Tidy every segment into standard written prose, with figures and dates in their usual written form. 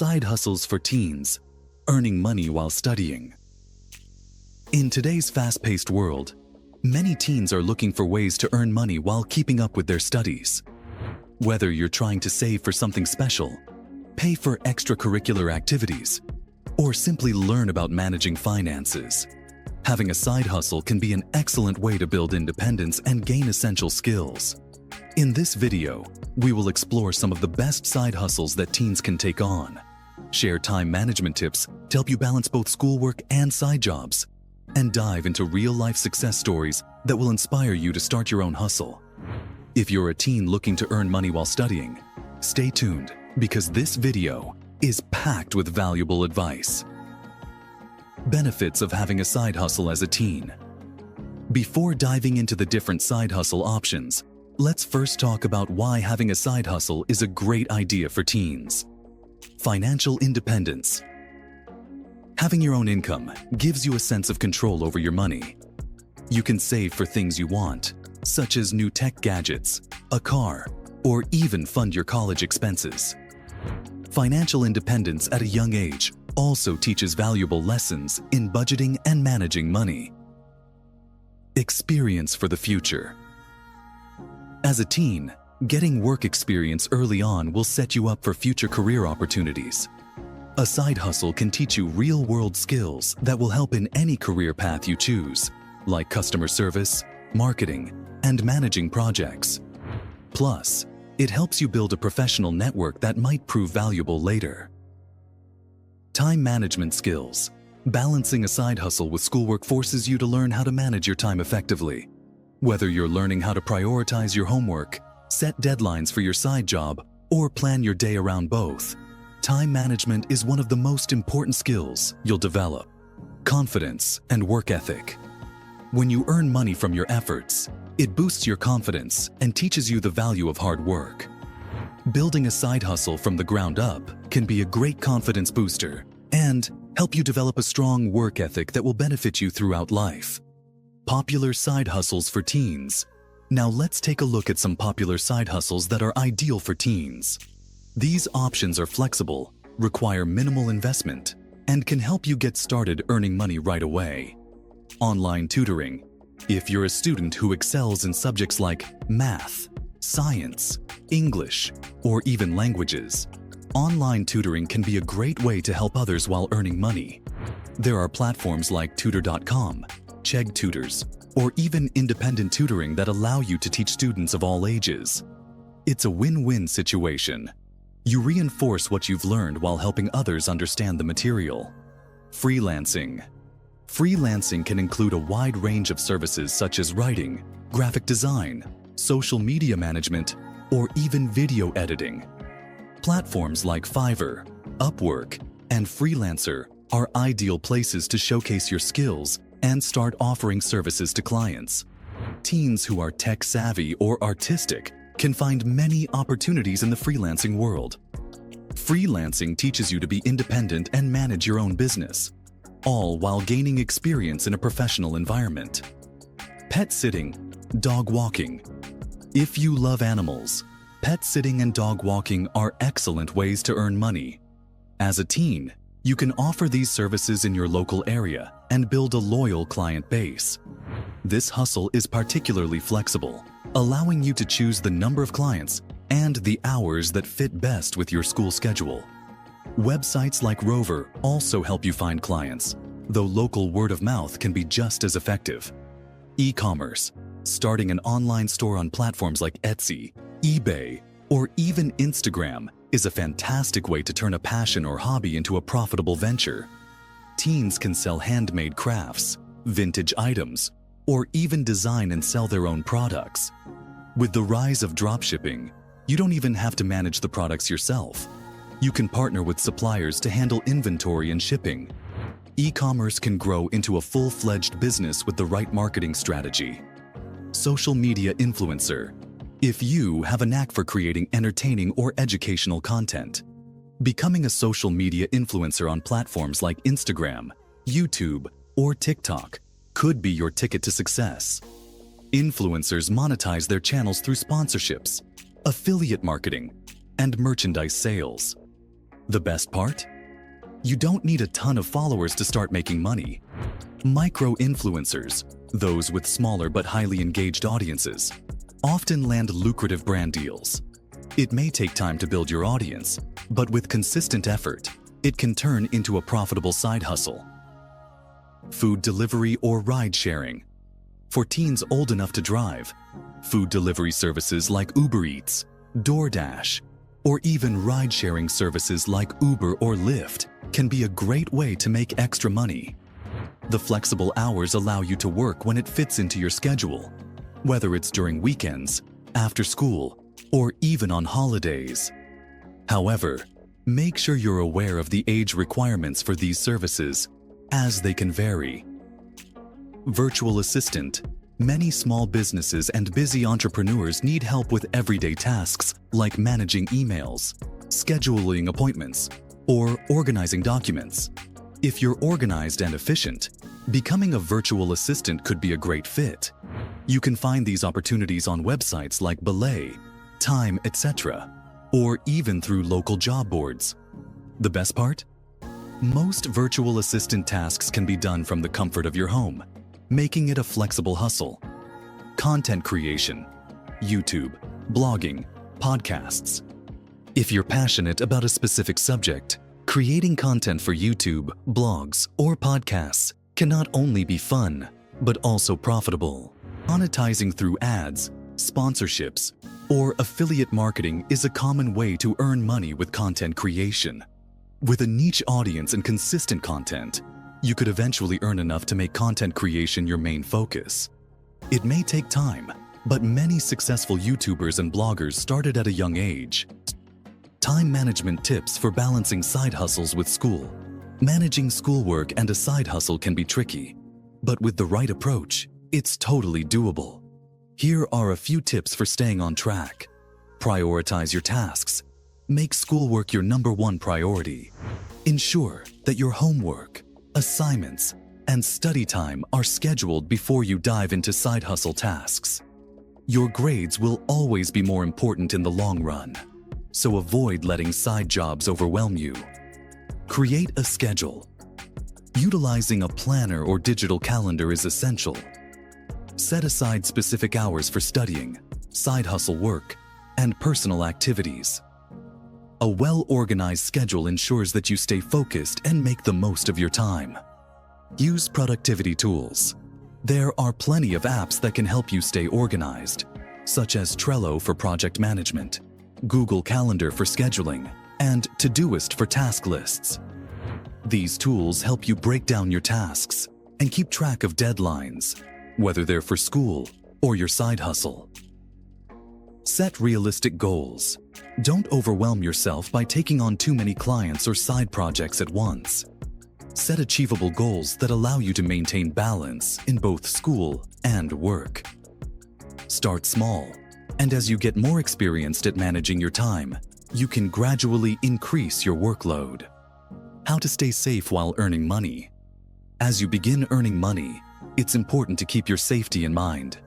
Side hustles for teens, earning money while studying. In today's fast-paced world, many teens are looking for ways to earn money while keeping up with their studies. Whether you're trying to save for something special, pay for extracurricular activities, or simply learn about managing finances, having a side hustle can be an excellent way to build independence and gain essential skills. In this video, we will explore some of the best side hustles that teens can take on, share time management tips to help you balance both schoolwork and side jobs, and dive into real-life success stories that will inspire you to start your own hustle. If you're a teen looking to earn money while studying, stay tuned because this video is packed with valuable advice. Benefits of having a side hustle as a teen. Before diving into the different side hustle options, let's first talk about why having a side hustle is a great idea for teens. Financial independence. Having your own income gives you a sense of control over your money. You can save for things you want, such as new tech gadgets, a car, or even fund your college expenses. Financial independence at a young age also teaches valuable lessons in budgeting and managing money. Experience for the future. As a teen, getting work experience early on will set you up for future career opportunities. A side hustle can teach you real-world skills that will help in any career path you choose, like customer service, marketing, and managing projects. Plus, it helps you build a professional network that might prove valuable later. Time management skills. Balancing a side hustle with schoolwork forces you to learn how to manage your time effectively. Whether you're learning how to prioritize your homework, set deadlines for your side job, or plan your day around both, time management is one of the most important skills you'll develop. Confidence and work ethic. When you earn money from your efforts, it boosts your confidence and teaches you the value of hard work. Building a side hustle from the ground up can be a great confidence booster and help you develop a strong work ethic that will benefit you throughout life. Popular side hustles for teens. Now let's take a look at some popular side hustles that are ideal for teens. These options are flexible, require minimal investment, and can help you get started earning money right away. Online tutoring. If you're a student who excels in subjects like math, science, English, or even languages, online tutoring can be a great way to help others while earning money. There are platforms like tutor.com, Chegg Tutors, or even independent tutoring that allow you to teach students of all ages. It's a win-win situation. You reinforce what you've learned while helping others understand the material. Freelancing. Freelancing can include a wide range of services such as writing, graphic design, social media management, or even video editing. Platforms like Fiverr, Upwork, and Freelancer are ideal places to showcase your skills and start offering services to clients. Teens who are tech-savvy or artistic can find many opportunities in the freelancing world. Freelancing teaches you to be independent and manage your own business, all while gaining experience in a professional environment. Pet sitting, dog walking. If you love animals, pet sitting and dog walking are excellent ways to earn money. As a teen, you can offer these services in your local area and build a loyal client base. This hustle is particularly flexible, allowing you to choose the number of clients and the hours that fit best with your school schedule. Websites like Rover also help you find clients, though local word of mouth can be just as effective. E-commerce. Starting an online store on platforms like Etsy, eBay, or even Instagram is a fantastic way to turn a passion or hobby into a profitable venture. Teens can sell handmade crafts, vintage items, or even design and sell their own products. With the rise of dropshipping, you don't even have to manage the products yourself. You can partner with suppliers to handle inventory and shipping. E-commerce can grow into a full-fledged business with the right marketing strategy. Social media influencer. If you have a knack for creating entertaining or educational content, becoming a social media influencer on platforms like Instagram, YouTube, or TikTok could be your ticket to success. Influencers monetize their channels through sponsorships, affiliate marketing, and merchandise sales. The best part? You don't need a ton of followers to start making money. Micro-influencers, those with smaller but highly engaged audiences, often land lucrative brand deals. It may take time to build your audience, but with consistent effort, it can turn into a profitable side hustle. Food delivery or ride sharing. For teens old enough to drive, food delivery services like Uber Eats, DoorDash, or even ride-sharing services like Uber or Lyft can be a great way to make extra money. The flexible hours allow you to work when it fits into your schedule, whether it's during weekends, after school, or even on holidays. However, make sure you're aware of the age requirements for these services, as they can vary. Virtual assistant. Many small businesses and busy entrepreneurs need help with everyday tasks like managing emails, scheduling appointments, or organizing documents. If you're organized and efficient, becoming a virtual assistant could be a great fit. You can find these opportunities on websites like Belay, Time, etc., or even through local job boards. The best part? Most virtual assistant tasks can be done from the comfort of your home, making it a flexible hustle. Content creation, YouTube, blogging, podcasts. If you're passionate about a specific subject, creating content for YouTube, blogs, or podcasts can not only be fun, but also profitable. Monetizing through ads, sponsorships, or affiliate marketing is a common way to earn money with content creation. With a niche audience and consistent content, you could eventually earn enough to make content creation your main focus. It may take time, but many successful YouTubers and bloggers started at a young age. Time management tips for balancing side hustles with school. Managing schoolwork and a side hustle can be tricky, but with the right approach, it's totally doable. Here are a few tips for staying on track. Prioritize your tasks. Make schoolwork your #1 priority. Ensure that your homework, assignments, and study time are scheduled before you dive into side hustle tasks. Your grades will always be more important in the long run, so avoid letting side jobs overwhelm you. Create a schedule. Utilizing a planner or digital calendar is essential. Set aside specific hours for studying, side hustle work, and personal activities. A well-organized schedule ensures that you stay focused and make the most of your time. Use productivity tools. There are plenty of apps that can help you stay organized, such as Trello for project management, Google Calendar for scheduling, and Todoist for task lists. These tools help you break down your tasks and keep track of deadlines, whether they're for school or your side hustle. Set realistic goals. Don't overwhelm yourself by taking on too many clients or side projects at once. Set achievable goals that allow you to maintain balance in both school and work. Start small, and as you get more experienced at managing your time, you can gradually increase your workload. How to stay safe while earning money. As you begin earning money, it's important to keep your safety in mind.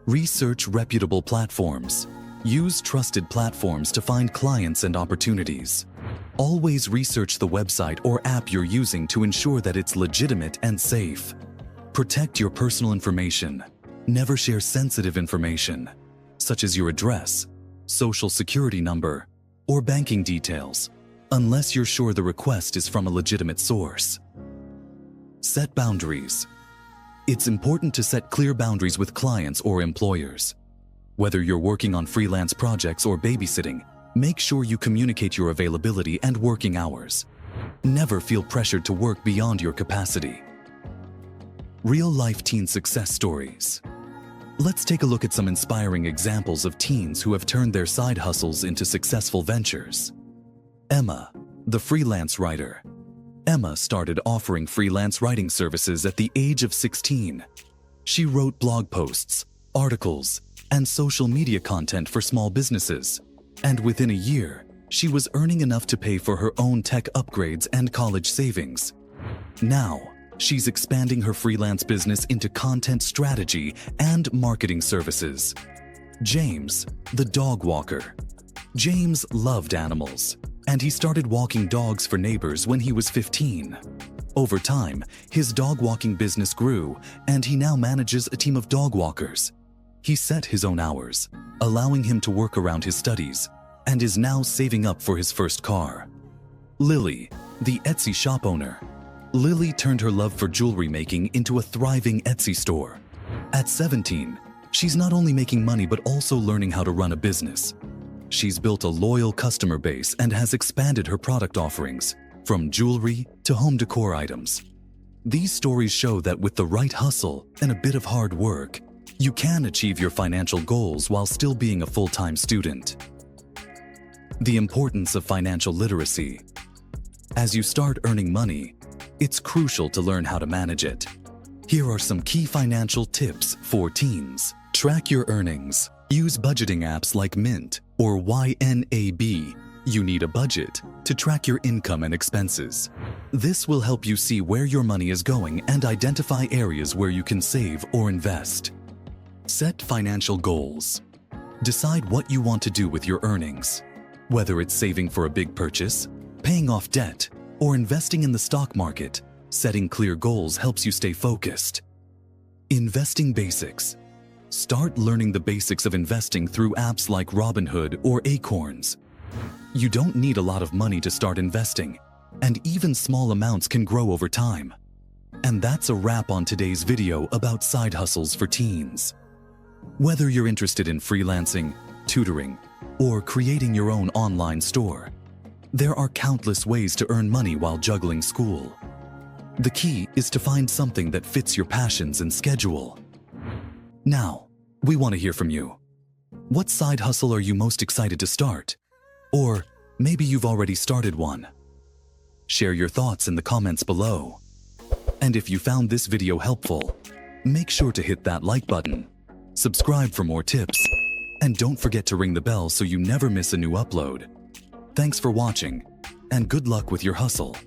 Research reputable platforms. Use trusted platforms to find clients and opportunities. Always research the website or app you're using to ensure that it's legitimate and safe. Protect your personal information. Never share sensitive information, such as your address, social security number, or banking details, unless you're sure the request is from a legitimate source. Set boundaries. It's important to set clear boundaries with clients or employers. Whether you're working on freelance projects or babysitting, make sure you communicate your availability and working hours. Never feel pressured to work beyond your capacity. Real-life teen success stories. Let's take a look at some inspiring examples of teens who have turned their side hustles into successful ventures. Emma, the freelance writer. Emma started offering freelance writing services at the age of 16. She wrote blog posts, articles, and social media content for small businesses, and within a year, she was earning enough to pay for her own tech upgrades and college savings. Now, she's expanding her freelance business into content strategy and marketing services. James, the dog walker. James loved animals, and he started walking dogs for neighbors when he was 15. Over time, his dog walking business grew, and he now manages a team of dog walkers. He set his own hours, allowing him to work around his studies, and is now saving up for his first car. Lily, the Etsy shop owner. Lily turned her love for jewelry making into a thriving Etsy store. At 17, she's not only making money but also learning how to run a business. She's built a loyal customer base and has expanded her product offerings, from jewelry to home decor items. These stories show that with the right hustle and a bit of hard work, you can achieve your financial goals while still being a full-time student. The importance of financial literacy. As you start earning money, it's crucial to learn how to manage it. Here are some key financial tips for teens. Track your earnings. Use budgeting apps like Mint or YNAB. You need a budget to track your income and expenses. This will help you see where your money is going and identify areas where you can save or invest. Set financial goals. Decide what you want to do with your earnings. Whether it's saving for a big purchase, paying off debt, or investing in the stock market, setting clear goals helps you stay focused. Investing basics. Start learning the basics of investing through apps like Robinhood or Acorns. You don't need a lot of money to start investing, and even small amounts can grow over time. And that's a wrap on today's video about side hustles for teens. Whether you're interested in freelancing, tutoring, or creating your own online store, there are countless ways to earn money while juggling school. The key is to find something that fits your passions and schedule. Now, we want to hear from you. What side hustle are you most excited to start? Or maybe you've already started one. Share your thoughts in the comments below. And if you found this video helpful, make sure to hit that like button, subscribe for more tips, and don't forget to ring the bell so you never miss a new upload. Thanks for watching, and good luck with your hustle.